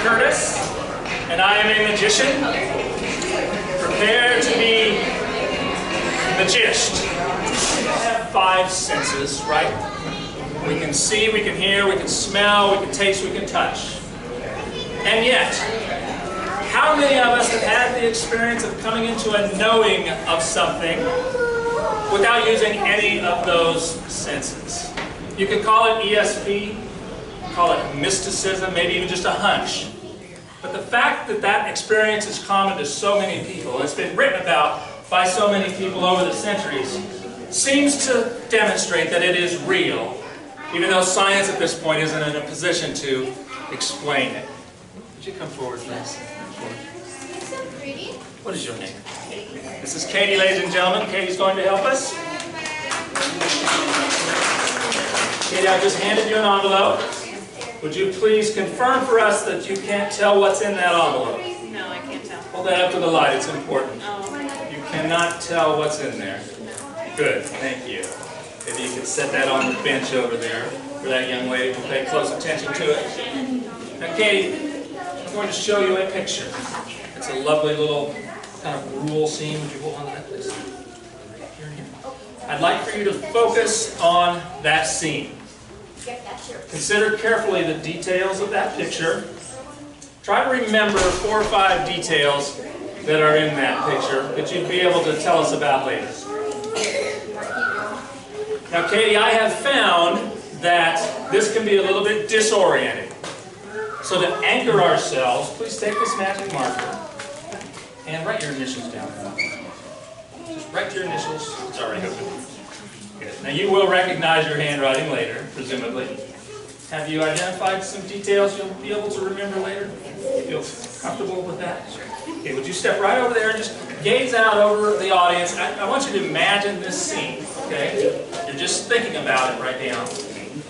Curtis, and I am a magician. Prepare to be magiced. We have 5 senses, right? We can see, we can hear, we can smell, we can taste, we can touch. And yet, how many of us have had the experience of coming into a knowing of something without using any of those senses? You could call it ESP, call it mysticism, maybe even just a hunch. But the fact that that experience is common to so many people, and it's been written about by so many people over the centuries, seems to demonstrate that it is real, even though science at this point isn't in a position to explain it. Would you come forward, please? What is your name? This is Katie, ladies and gentlemen. Katie's going to help us. Katie, I just handed you an envelope. Would you please confirm for us that you can't tell what's in that envelope? No, I can't tell. Hold that up to the light. It's important. Oh. You cannot tell what's in there. Good. Thank you. Maybe you could set that on the bench over there for that young lady to pay close attention to it. Now, Katie, I'm going to show you a picture. It's a lovely little kind of rural scene. Would you hold on to that, please? I'd like for you to focus on that scene. Consider carefully the details of that picture. Try to remember 4 or 5 details that are in that picture that you'd be able to tell us about later. Now, Katie, I have found that this can be a little bit disorienting. So to anchor ourselves, please take this magic marker and write your initials down. Just write your initials. It's already open. Good. Now you will recognize your handwriting later, presumably. Have you identified some details you'll be able to remember later? You feel comfortable with that? Okay, would you step right over there and just gaze out over the audience? I want you to imagine this scene, okay? You're just thinking about it right now.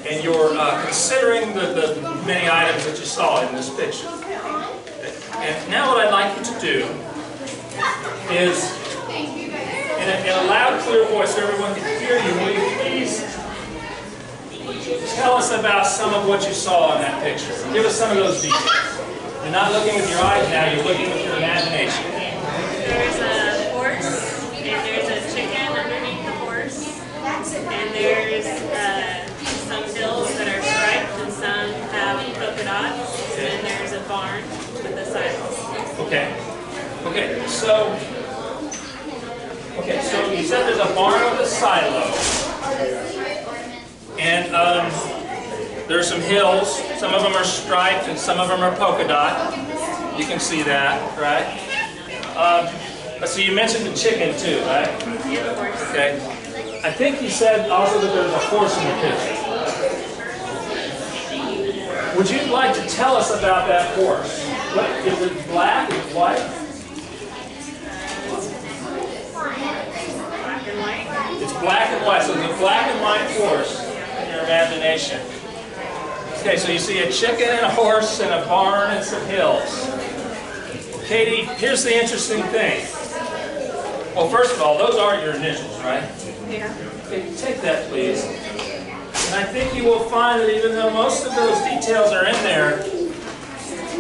And you're considering the many items that you saw in this picture. And now what I'd like you to do is, in a loud, clear voice so everyone can hear you, will you please tell us about some of what you saw in that picture? Give us some of those details. You're not looking with your eyes now, you're looking with your imagination. There's a horse, and there's a chicken underneath the horse, and there's some hills that are striped and some have polka dots, and there's a barn with a silo. Okay. So you said there's a barn with a silo, and there's some hills. Some of them are striped and some of them are polka dot. You can see that, right? So you mentioned the chicken too, right? Yeah, the horse. Okay. I think you said also that there's a horse in the picture. Would you like to tell us about that horse? What, is it black? Is it white? Black and white. It's black and white, so it's a black and white horse in your imagination. Okay, so you see a chicken and a horse and a barn and some hills. Katie, here's the interesting thing. Well, first of all, those are your initials, right? Yeah. Okay, take that, please. And I think you will find that even though most of those details are in there,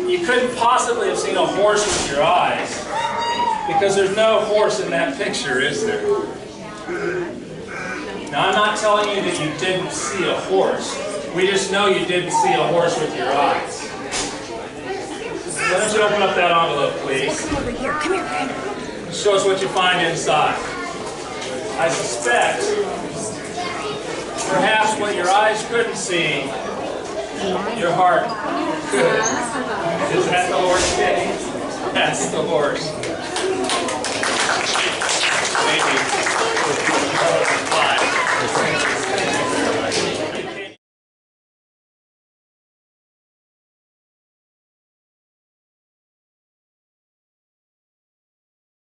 you couldn't possibly have seen a horse with your eyes, because there's no horse in that picture, is there? Now, I'm not telling you that you didn't see a horse. We just know you didn't see a horse with your eyes. Why don't you open up that envelope, please? Come over here. Come here. Show us what you find inside. I suspect, perhaps what your eyes couldn't see, your heart could. Is that the horse, Kenny? That's the horse. Maybe.